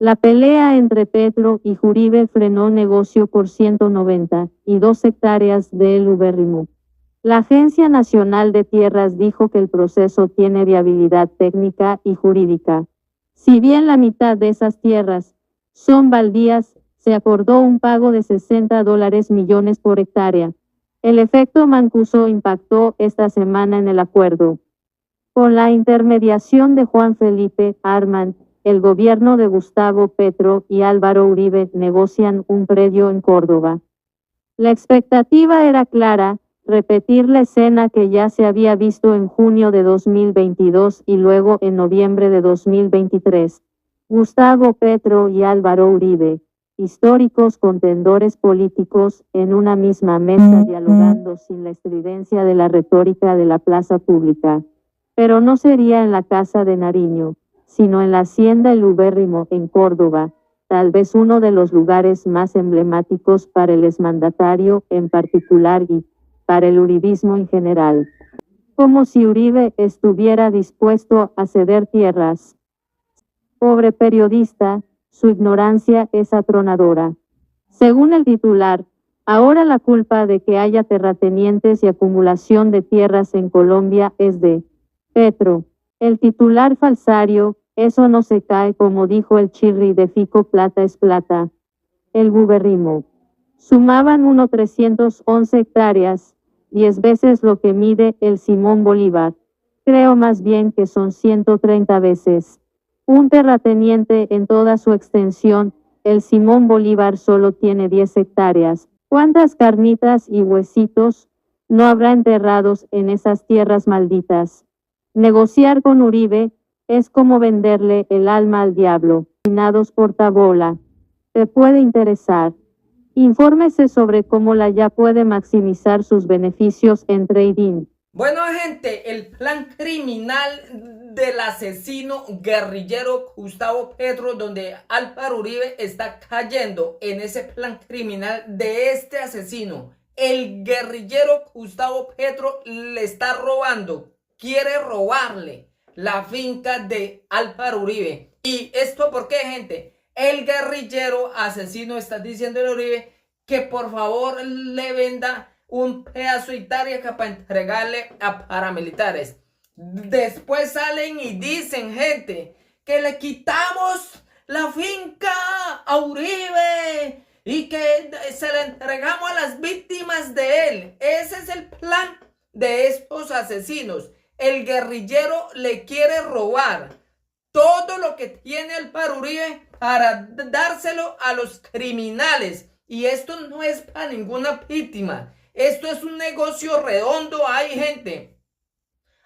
La pelea entre Petro y Uribe frenó negocio por 192 hectáreas de El Ubérrimo. La Agencia Nacional de Tierras dijo que el proceso tiene viabilidad técnica y jurídica. Si bien la mitad de esas tierras son baldías, se acordó un pago de $60 millones por hectárea. El efecto Mancuso impactó esta semana en el acuerdo. Con la intermediación de Juan Felipe Arman, el gobierno de Gustavo Petro y Álvaro Uribe negocian un predio en Córdoba. La expectativa era clara: repetir la escena que ya se había visto en junio de 2022 y luego en noviembre de 2023. Gustavo Petro y Álvaro Uribe, históricos contendores políticos, en una misma mesa dialogando sin la estridencia de la retórica de la plaza pública. Pero no sería en la casa de Nariño, sino en la hacienda El Ubérrimo en Córdoba, tal vez uno de los lugares más emblemáticos para el exmandatario en particular y para el uribismo en general. Como si Uribe estuviera dispuesto a ceder tierras. Pobre periodista, su ignorancia es atronadora. Según el titular, ahora la culpa de que haya terratenientes y acumulación de tierras en Colombia es de Petro. El titular falsario: eso no se cae, como dijo el Chirri de Fico, plata es plata. El Ubérrimo. Sumaban 311 hectáreas, 10 veces lo que mide el Simón Bolívar. Creo más bien que son 130 veces. Un terrateniente en toda su extensión, el Simón Bolívar solo tiene 10 hectáreas. ¿Cuántas carnitas y huesitos no habrá enterrados en esas tierras malditas? Negociar con Uribe es como venderle el alma al diablo. Finados por Tabola. Te puede interesar. Infórmese sobre cómo la ya puede maximizar sus beneficios en trading. Bueno, gente, el plan criminal del asesino guerrillero Gustavo Petro, donde Álvaro Uribe está cayendo en ese plan criminal de este asesino. El guerrillero Gustavo Petro le está robando, quiere robarle la finca de Álvaro Uribe. ¿Y esto por qué, gente? El guerrillero asesino está diciendo a Uribe que por favor le venda un pedazo de hectárea para entregarle a paramilitares. Después salen y dicen, gente, que le quitamos la finca a Uribe y que se la entregamos a las víctimas de él. Ese es el plan de estos asesinos. El guerrillero le quiere robar todo lo que tiene Álvaro Uribe para dárselo a los criminales. Y esto no es para ninguna víctima. Esto es un negocio redondo. Hay gente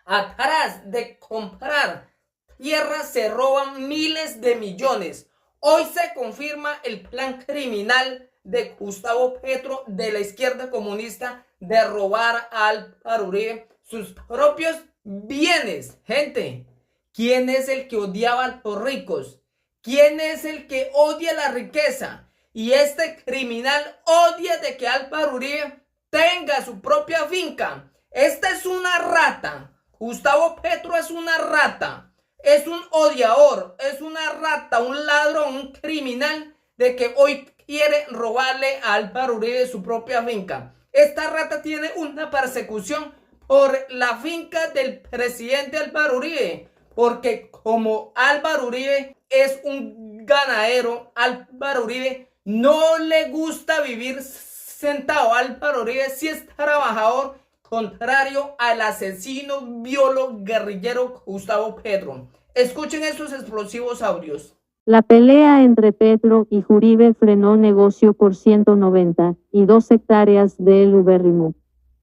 atrás de comprar tierras, se roban miles de millones. Hoy se confirma el plan criminal de Gustavo Petro, de la izquierda comunista, de robar a Álvaro Uribe sus propios bienes. Gente, ¿quién es el que odiaba a los ricos? ¿Quién es el que odia la riqueza? Y este criminal odia de que Álvaro Uribe tenga su propia finca. Esta es una rata. Gustavo Petro es una rata. Es un odiador, es una rata, un ladrón, un criminal de que hoy quiere robarle a Álvaro Uribe su propia finca. Esta rata tiene una persecución por la finca del presidente Álvaro Uribe, porque como Álvaro Uribe es un ganadero, Álvaro Uribe no le gusta vivir sentado. Álvaro Uribe sí es trabajador, contrario al asesino, biólogo, guerrillero Gustavo Petro. Escuchen estos explosivos audios. La pelea entre Petro y Uribe frenó negocio por 192 hectáreas de El Ubérrimo.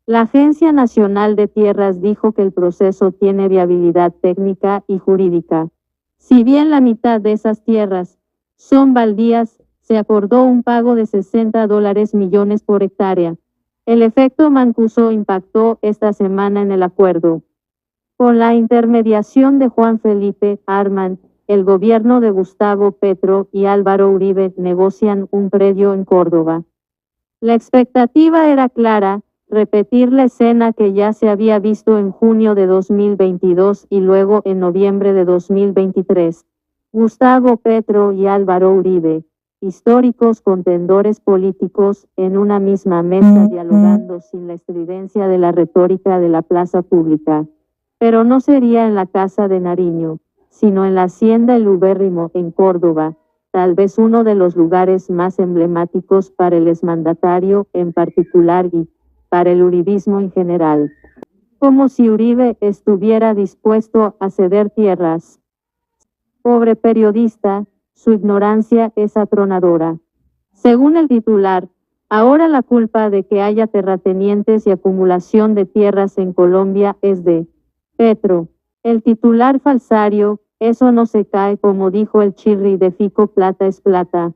La Agencia Nacional de Tierras dijo que el proceso tiene viabilidad técnica y jurídica. Si bien la mitad de esas tierras son baldías, se acordó un pago de $60 millones por hectárea. El efecto Mancuso impactó esta semana en el acuerdo. Con la intermediación de Juan Felipe Arman, el gobierno de Gustavo Petro y Álvaro Uribe negocian un predio en Córdoba. La expectativa era clara: repetir la escena que ya se había visto en junio de 2022 y luego en noviembre de 2023. Gustavo Petro y Álvaro Uribe, históricos contendores políticos, en una misma mesa dialogando sin la estridencia de la retórica de la plaza pública. Pero no sería en la casa de Nariño, sino en la hacienda El Ubérrimo, en Córdoba, tal vez uno de los lugares más emblemáticos para el exmandatario en particular y para el uribismo en general. Como si Uribe estuviera dispuesto a ceder tierras. Pobre periodista, su ignorancia es atronadora. Según el titular, ahora la culpa de que haya terratenientes y acumulación de tierras en Colombia es de Petro. El titular falsario, eso no se cae, como dijo el Chirri de Fico, plata es plata.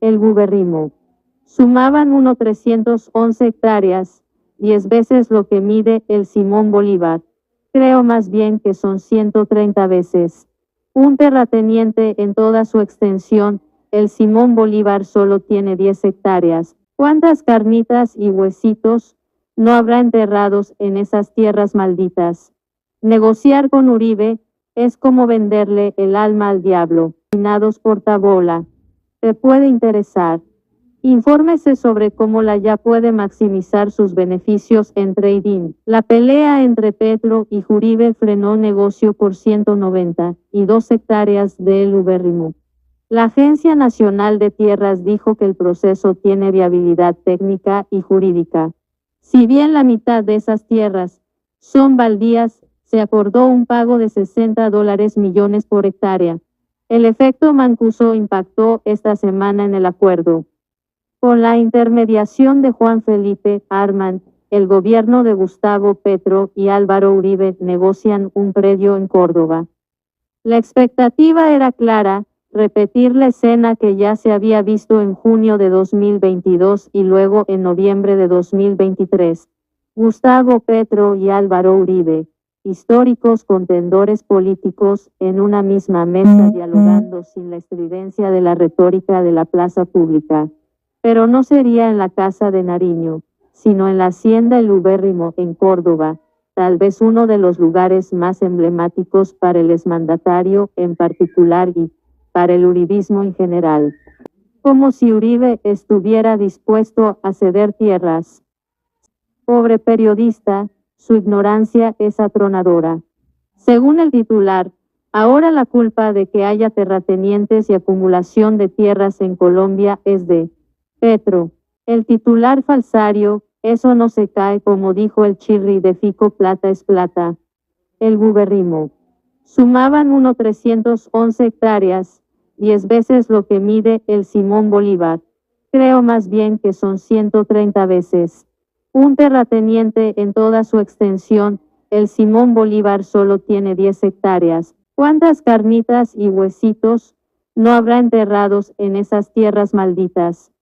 El Ubérrimo. Sumaban 311 hectáreas, 10 veces lo que mide el Simón Bolívar. Creo más bien que son 130 veces. Un terrateniente en toda su extensión, el Simón Bolívar solo tiene 10 hectáreas. ¿Cuántas carnitas y huesitos no habrá enterrados en esas tierras malditas? Negociar con Uribe es como venderle el alma al diablo. Finados por Tabola. ¿Te puede interesar? Infórmese sobre cómo la Ya puede maximizar sus beneficios en trading. La pelea entre Petro y Uribe frenó negocio por 192 hectáreas de El Ubérrimo. La Agencia Nacional de Tierras dijo que el proceso tiene viabilidad técnica y jurídica. Si bien la mitad de esas tierras son baldías, se acordó un pago de $60 millones por hectárea. El efecto Mancuso impactó esta semana en el acuerdo. Con la intermediación de Juan Felipe Arman, el gobierno de Gustavo Petro y Álvaro Uribe negocian un predio en Córdoba. La expectativa era clara, repetir la escena que ya se había visto en junio de 2022 y luego en noviembre de 2023. Gustavo Petro y Álvaro Uribe, históricos contendores políticos, en una misma mesa dialogando sin la estridencia de la retórica de la plaza pública. Pero no sería en la casa de Nariño, sino en la hacienda El Ubérrimo, en Córdoba, tal vez uno de los lugares más emblemáticos para el exmandatario en particular y para el uribismo en general. Como si Uribe estuviera dispuesto a ceder tierras. Pobre periodista, su ignorancia es atronadora. Según el titular, ahora la culpa de que haya terratenientes y acumulación de tierras en Colombia es de Petro. El titular falsario, eso no se cae, como dijo el Chirri de Fico, plata es plata. El Ubérrimo. Sumaban 311 hectáreas, 10 veces lo que mide el Simón Bolívar. Creo más bien que son 130 veces. Un terrateniente en toda su extensión, el Simón Bolívar solo tiene 10 hectáreas. ¿Cuántas carnitas y huesitos no habrá enterrados en esas tierras malditas?